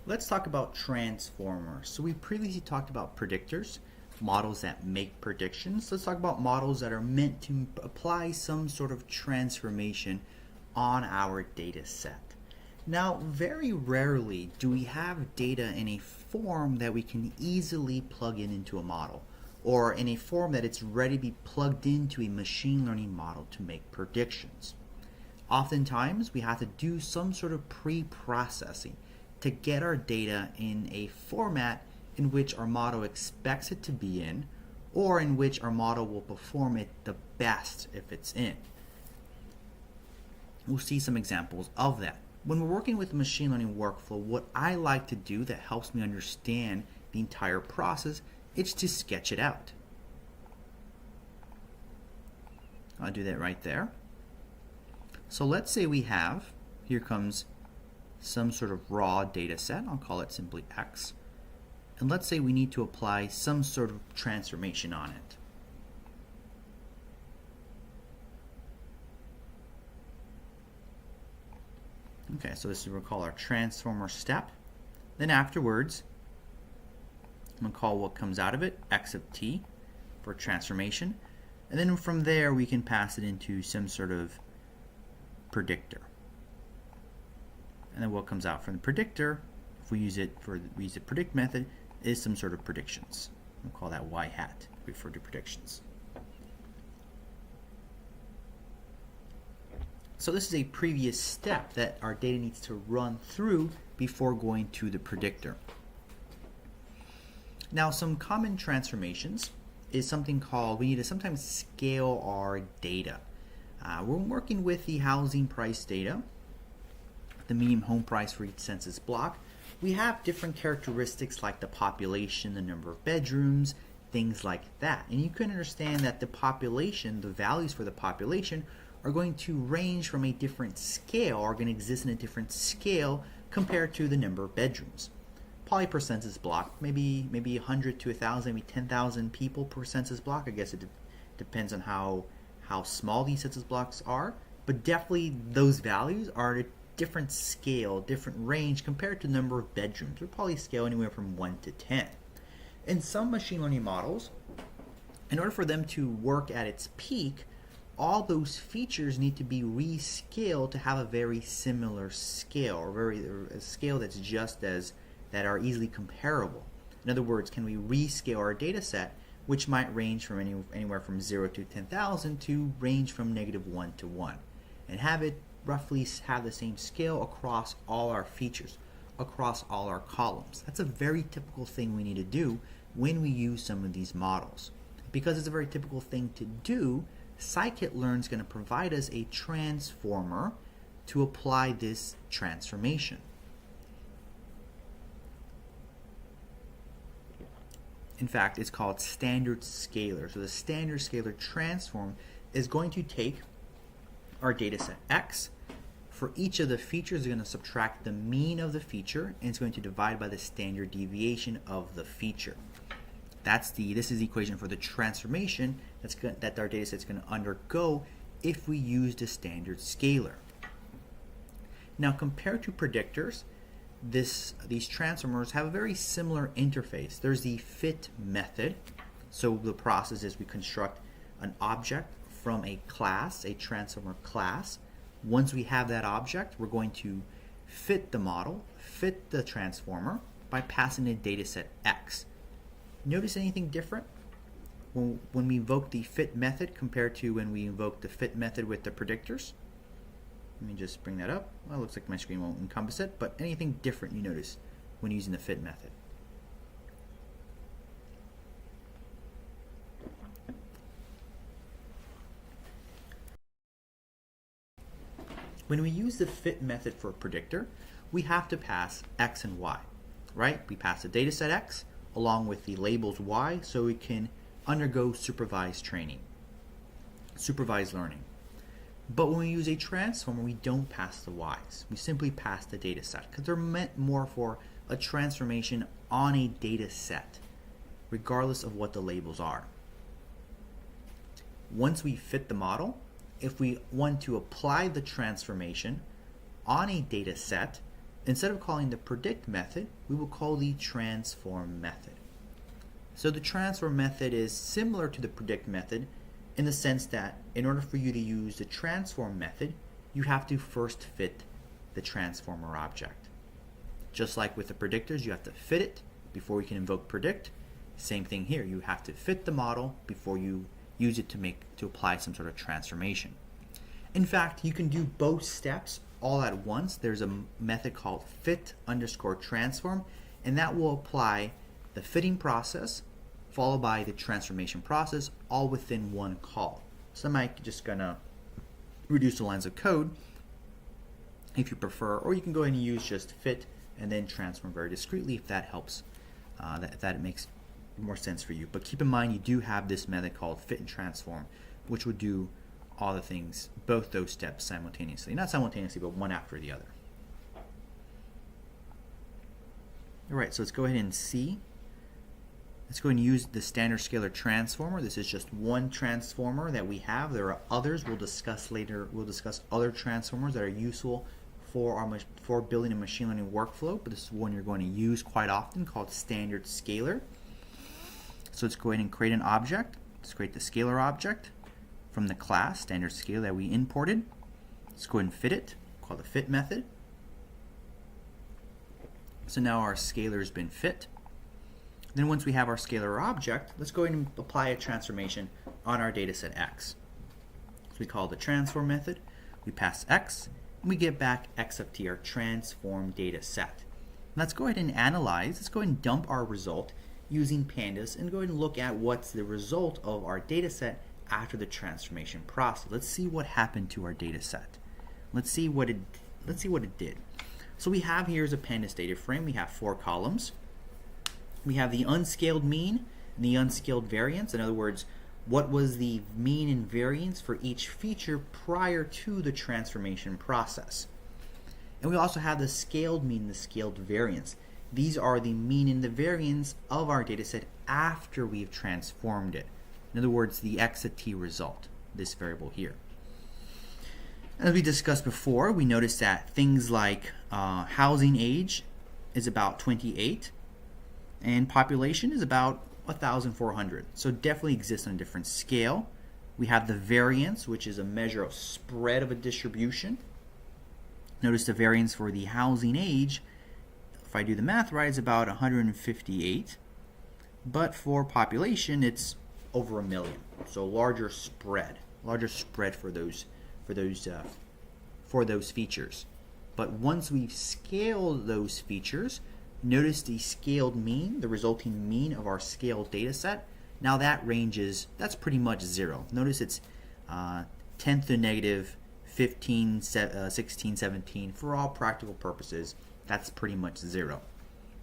Let's talk about transformers. So we previously talked about predictors, models that make predictions. Let's talk about models that are meant to apply some sort of transformation on our data set. Now, very rarely do we have data in a form that we can easily plug into a model, or in a form that it's ready to be plugged into a machine learning model to make predictions. Oftentimes, we have to do some sort of pre-processing to get our data in a format in which our model expects it to be in, or in which our model will perform it the best if it's in. We'll see some examples of that. When we're working with a machine learning workflow, what I like to do that helps me understand the entire process is to sketch it out. I'll do that right there. So let's say we have, here comes some sort of raw data set, I'll call it simply X, and let's say we need to apply some sort of transformation on it. Okay, so this is what we'll call our transformer step. Then afterwards, I'm going to call what comes out of it X of t for transformation, and then from there we can pass it into some sort of predictor. And then what comes out from the predictor, if we use the predict method, is some sort of predictions. We'll call that y hat, refer to predictions. So this is a previous step that our data needs to run through before going to the predictor. Now, some common transformations is something called, we need to sometimes scale our data. We're working with the housing price data, the median home price for each census block. We have different characteristics like the population, the number of bedrooms, things like that. And you can understand that the population, the values for the population, are going to range from a different scale, are going to exist in a different scale compared to the number of bedrooms. Probably per census block, maybe 100 to 1,000, maybe 10,000 people per census block. I guess it depends on how small these census blocks are, but definitely those values are at a different scale, different range compared to the number of bedrooms. They'll probably scale anywhere from 1 to 10. In some machine learning models, in order for them to work at its peak, all those features need to be rescaled to have a very similar scale, or a scale that's that are easily comparable. In other words, can we rescale our data set, which might range from anywhere from 0 to 10,000 to range from -1 to 1, and have it roughly have the same scale across all our features, across all our columns. That's a very typical thing we need to do when we use some of these models. Because it's a very typical thing to do, scikit-learn is going to provide us a transformer to apply this transformation. In fact, it's called standard scalar. So the standard scalar transform is going to take our data set X. For each of the features, it's going to subtract the mean of the feature, and it's going to divide by the standard deviation of the feature. This is the equation for the transformation that our data set is going to undergo if we use the standard scalar. Now, compared to predictors, these transformers have a very similar interface. There's the fit method. So the process is we construct an object from a class, a transformer class. Once we have that object, we're going to fit the model, fit the transformer by passing a data set X. Notice anything different when we invoke the fit method compared to when we invoke the fit method with the predictors? Let me just bring that up. Well, it looks like my screen won't encompass it, but anything different you notice when using the fit method? When we use the fit method for a predictor, we have to pass X and Y, right? We pass the data set X along with the labels Y so we can undergo supervised training, supervised learning. But when we use a transformer, we don't pass the Y's. We simply pass the data set because they're meant more for a transformation on a data set, regardless of what the labels are. Once we fit the model, if we want to apply the transformation on a data set, instead of calling the predict method, we will call the transform method. So the transform method is similar to the predict method in the sense that in order for you to use the transform method, you have to first fit the transformer object. Just like with the predictors, you have to fit it before you can invoke predict. Same thing here, you have to fit the model before you use it to apply some sort of transformation. In fact, you can do both steps all at once. There's a method called fit_transform, and that will apply the fitting process followed by the transformation process all within one call. So I'm just gonna reduce the lines of code if you prefer, or you can go ahead and use just fit and then transform very discreetly if that helps, that it makes more sense for you. But keep in mind you do have this method called fit and transform, which would do all the things, both those steps simultaneously. Not simultaneously, but one after the other. Alright, so let's go ahead and see. Let's go ahead and use the standard scalar transformer. This is just one transformer that we have. There are others we'll discuss later. We'll discuss other transformers that are useful for building a machine learning workflow, but this is one you're going to use quite often called standard scalar. So let's go ahead and create an object. Let's create the scalar object from the class standard scalar that we imported. Let's go ahead and fit it, call the fit method. So now our scalar has been fit. Then once we have our scalar object, let's go ahead and apply a transformation on our dataset X. So we call the transform method, we pass X, and we get back X of t, our transform data set. Let's go ahead and analyze, let's go ahead and dump our result using pandas and go ahead and look at what's the result of our data set after the transformation process. Let's see what happened to our data set. Let's see what it did. So we have here is a pandas data frame. We have 4 columns. We have the unscaled mean and the unscaled variance. In other words, what was the mean and variance for each feature prior to the transformation process. And we also have the scaled mean and the scaled variance. These are the mean and the variance of our data set after we've transformed it. In other words, the X at t result, this variable here. As we discussed before, we noticed that things like housing age is about 28 and population is about 1,400. So definitely exists on a different scale. We have the variance, which is a measure of spread of a distribution. Notice the variance for the housing age, if I do the math right, is about 158. But for population, it's over 1 million. So larger spread for those features. But once we've scaled those features, notice the scaled mean, the resulting mean of our scaled data set. Now that ranges, that's pretty much 0. Notice it's 10 to the negative 15, 16, 17. For all practical purposes, that's pretty much 0.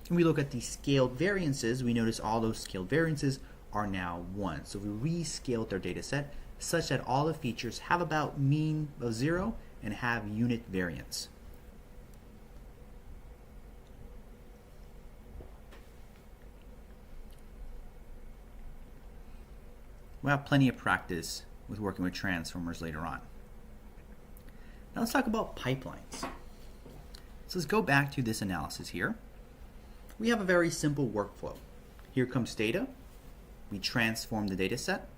And we look at the scaled variances, we notice all those scaled variances are now 1. So we rescaled our data set such that all the features have about mean of 0 and have unit variance. We'll have plenty of practice with working with transformers later on. Now let's talk about pipelines. So let's go back to this analysis here. We have a very simple workflow. Here comes data. We transform the data set,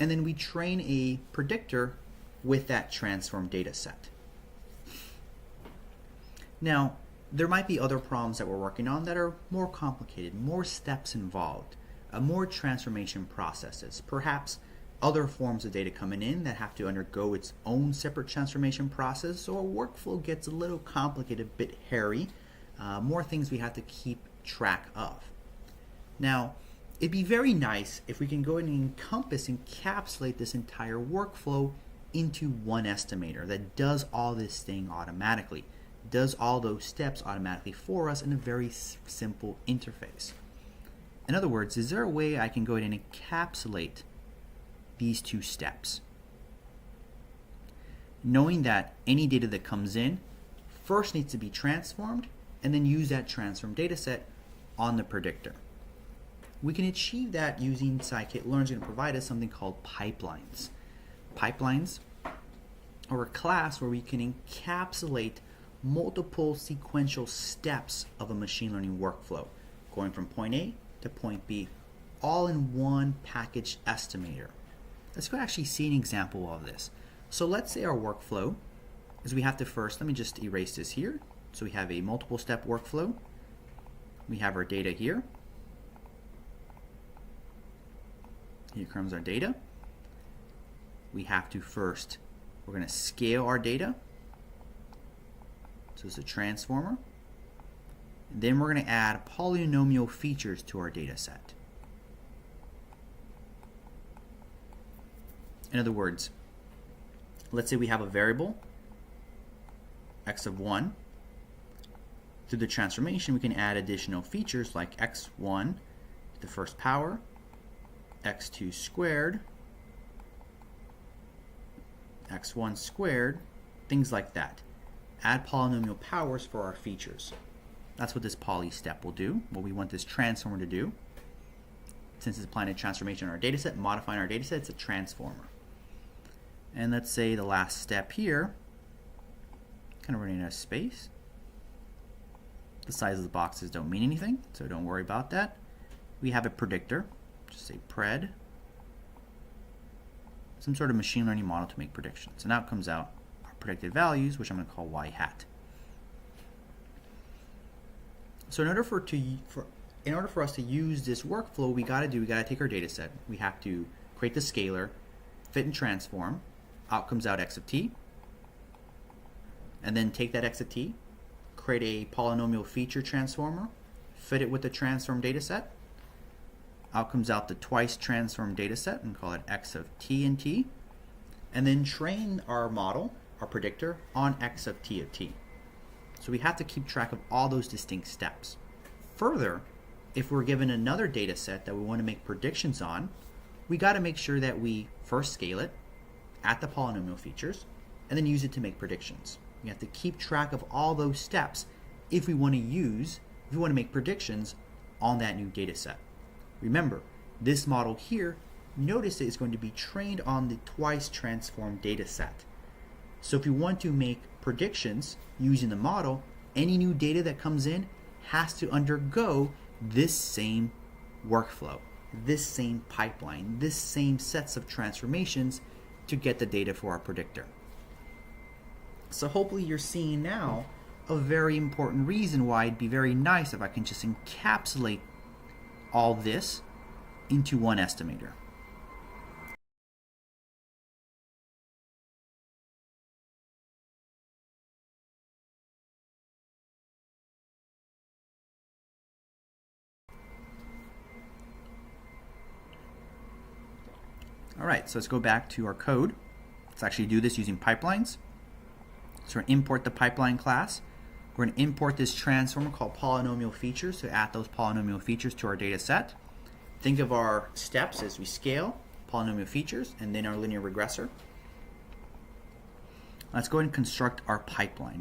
and then we train a predictor with that transformed data set. Now, there might be other problems that we're working on that are more complicated, more steps involved, more transformation processes, perhaps other forms of data coming in that have to undergo its own separate transformation process, so our workflow gets a little complicated, a bit hairy, more things we have to keep track of. Now, it'd be very nice if we can go ahead and encapsulate this entire workflow into one estimator that does all this thing automatically, does all those steps automatically for us in a very simple interface. In other words, is there a way I can go ahead and encapsulate these two steps? Knowing that any data that comes in first needs to be transformed and then use that transformed data set on the predictor. We can achieve that using scikit-learn is going to provide us something called pipelines. Pipelines are a class where we can encapsulate multiple sequential steps of a machine learning workflow, going from point A to point B, all in one package estimator. Let's go actually see an example of this. So let's say our workflow is we have to first, let me just erase this here. So we have a multiple step workflow. We have our data here. Here comes our data. We have to first, we're going to scale our data. So it's a transformer. And then we're going to add polynomial features to our data set. In other words, let's say we have a variable, x of 1. Through the transformation, we can add additional features like x1 to the first power, x2 squared, x1 squared, things like that. Add polynomial powers for our features. That's what this poly step will do, what we want this transformer to do. Since it's applying a transformation on our data set, modifying our data set, it's a transformer. And let's say the last step here, kind of running out of space. The size of the boxes don't mean anything, so don't worry about that. We have a predictor, just say pred, some sort of machine learning model to make predictions. And out comes out our predicted values, which I'm going to call y hat. So in order for us to use this workflow, we got to take our data set. We have to create the scalar, fit and transform. Out comes out x of t. And then take that x of t, create a polynomial feature transformer, fit it with the transform data set. Out comes out the twice transformed data set and call it x of t and t. And then train our model, our predictor, on x of t of t. So we have to keep track of all those distinct steps. Further, if we're given another data set that we want to make predictions on, we got to make sure that we first scale it at the polynomial features and then use it to make predictions. We have to keep track of all those steps if we want to make predictions on that new data set. Remember, this model here, notice it is going to be trained on the twice transformed data set. So if you want to make predictions using the model, any new data that comes in has to undergo this same workflow, this same pipeline, this same sets of transformations to get the data for our predictor. So hopefully you're seeing now a very important reason why it'd be very nice if I can just encapsulate all this into one estimator. All right, so let's go back to our code. Let's actually do this using pipelines. So we're going to import the pipeline class. We're going to import this transformer called polynomial features to add those polynomial features to our data set. Think of our steps as we scale polynomial features and then our linear regressor. Let's go ahead and construct our pipeline.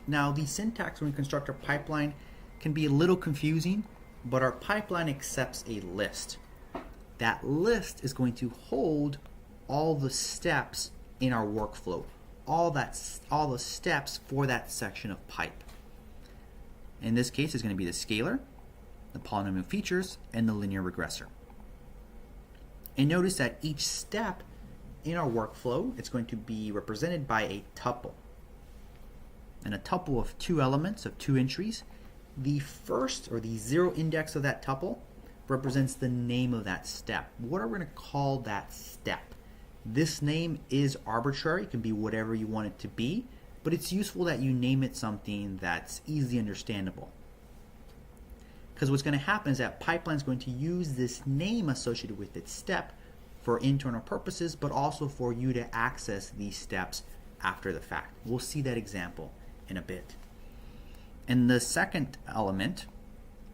Now the syntax when we construct our pipeline can be a little confusing, but our pipeline accepts a list. That list is going to hold all the steps in our workflow, all the steps for that section of pipe. In this case, it's going to be the scalar, the polynomial features, and the linear regressor. And notice that each step in our workflow, it's going to be represented by a tuple. And a tuple of two elements, of two entries. The first, or the zero index of that tuple, represents the name of that step. What are we going to call that step? This name is arbitrary. It can be whatever you want it to be, but it's useful that you name it something that's easily understandable. Because what's going to happen is that pipeline is going to use this name associated with its step for internal purposes, but also for you to access these steps after the fact. We'll see that example in a bit. And the second element,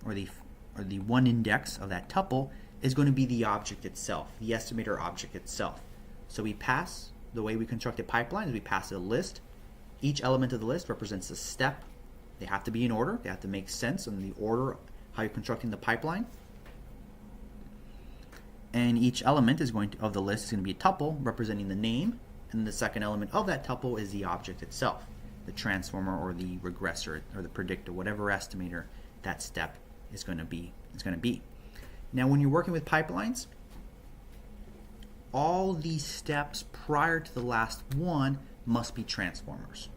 or the one index of that tuple, is going to be the object itself, the estimator object itself. So we pass, the way we construct a pipeline is we pass a list. Each element of the list represents a step. They have to be in order. They have to make sense in the order how you're constructing the pipeline. And each element of the list is going to be a tuple representing the name, and the second element of that tuple is the object itself. the transformer or the regressor or the predictor, whatever estimator that step is going to be. Now, when you're working with pipelines, all these steps prior to the last one must be transformers.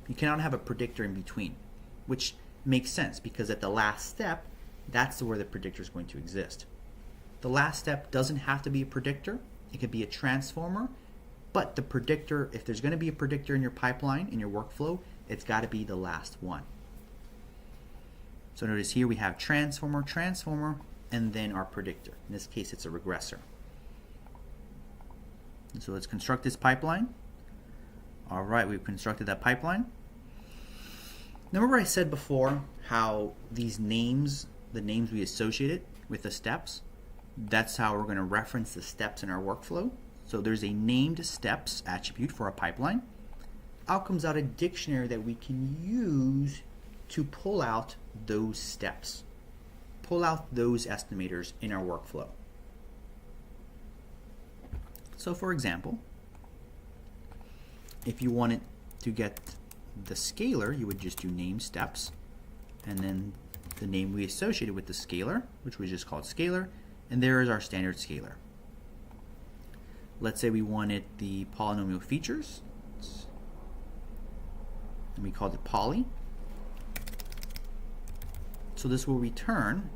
You cannot have a predictor in between, which makes sense because at the last step, that's where the predictor is going to exist. The last step doesn't have to be a predictor. It could be a transformer, but the predictor, if there's going to be a predictor in your pipeline, in your workflow, it's got to be the last one. So notice here we have transformer, and then our predictor. In this case, it's a regressor. And so let's construct this pipeline. All right, we've constructed that pipeline. Now, remember I said before how these names, the names we associated with the steps, that's how we're going to reference the steps in our workflow. So there's a named steps attribute for a pipeline. Out comes out a dictionary that we can use to pull out those steps, pull out those estimators in our workflow. So for example, if you wanted to get the scalar, you would just do name steps and then the name we associated with the scalar, which we just called scalar, and there is our standard scalar. Let's say we wanted the polynomial features, and we called it poly. So this will return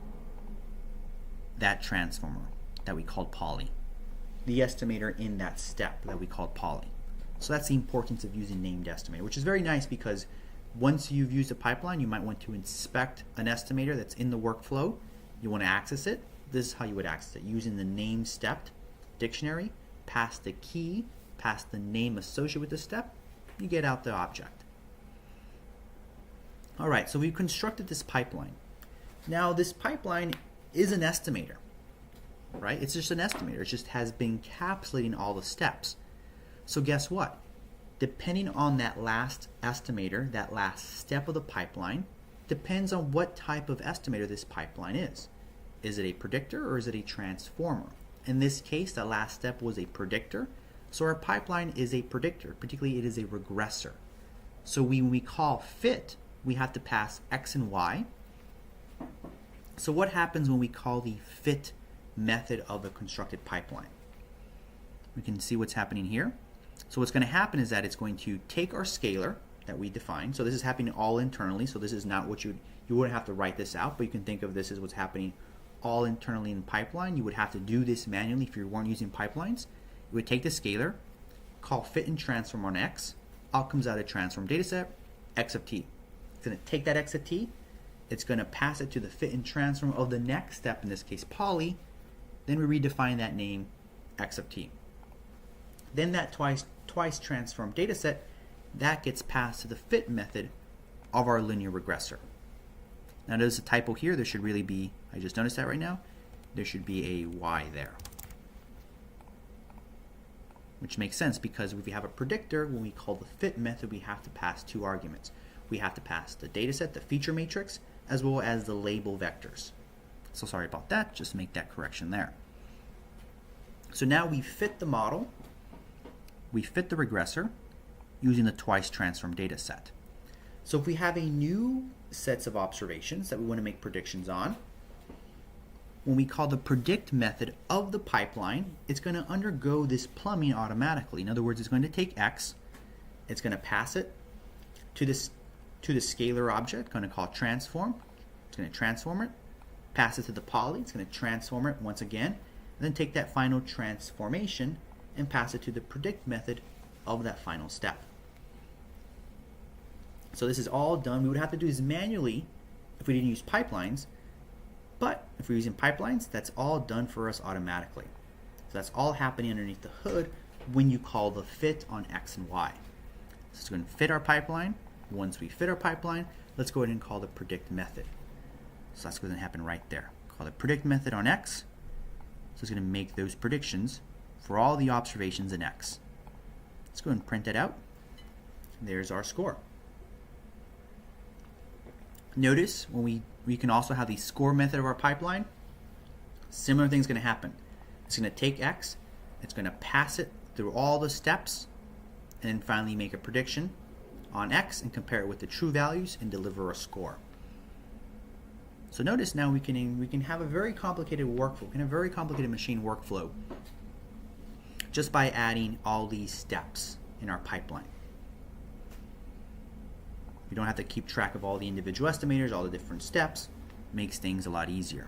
that transformer that we called poly, the estimator in that step that we called poly. So that's the importance of using named estimator, which is very nice because once you've used a pipeline, you might want to inspect an estimator that's in the workflow. You want to access it. This is how you would access it, using the name step dictionary, pass the key, pass the name associated with the step, you get out the object. All right, so we've constructed this pipeline. Now this pipeline is an estimator, right? It's just an estimator. It just has been encapsulating all the steps. So guess what? Depending on that last estimator, that last step of the pipeline, depends on what type of estimator this pipeline is. Is it a predictor or is it a transformer? In this case, the last step was a predictor. So our pipeline is a predictor, particularly it is a regressor. So when we call fit, we have to pass X and Y. So what happens when we call the fit method of a constructed pipeline? We can see what's happening here. So what's going to happen is that it's going to take our scalar that we defined. So this is happening all internally. So this is not what you wouldn't have to write this out, but you can think of this as what's happening all internally in the pipeline. You would have to do this manually if you weren't using pipelines. You would take the scalar, call fit and transform on X. Out comes out a transform dataset, X of t. It's going to take that X of t. It's going to pass it to the fit and transform of the next step, in this case poly. Then we redefine that name X of t. Then that twice transform dataset, that gets passed to the fit method of our linear regressor. Now there's a typo here. There should really be, I just noticed that right now, there should be a Y there. Which makes sense because if we have a predictor, when we call the fit method, we have to pass two arguments. We have to pass the dataset, the feature matrix, as well as the label vectors. So sorry about that, just make that correction there. So now we fit the model, we fit the regressor using the twice transform data set. So if we have a new sets of observations that we want to make predictions on, when we call the predict method of the pipeline, it's going to undergo this plumbing automatically. In other words, it's going to take X, it's going to pass it to the scalar object, going to call transform. It's going to transform it, pass it to the poly, it's going to transform it once again, and then take that final transformation and pass it to the predict method of that final step. So this is all done. We would have to do this manually if we didn't use pipelines, but if we're using pipelines, that's all done for us automatically. So that's all happening underneath the hood when you call the fit on X and Y. So it's going to fit our pipeline. Once we fit our pipeline, let's go ahead and call the predict method. So that's going to happen right there. Call the predict method on X. So it's going to make those predictions for all the observations in X. Let's go ahead and print that out. There's our score. Notice when we can also have the score method of our pipeline. Similar thing's going to happen. It's going to take X, it's going to pass it through all the steps, and then finally make a prediction on X and compare it with the true values and deliver a score. So notice now we can have a very complicated workflow, a very complicated machine workflow just by adding all these steps in our pipeline. We don't have to keep track of all the individual estimators, all the different steps. Makes things a lot easier.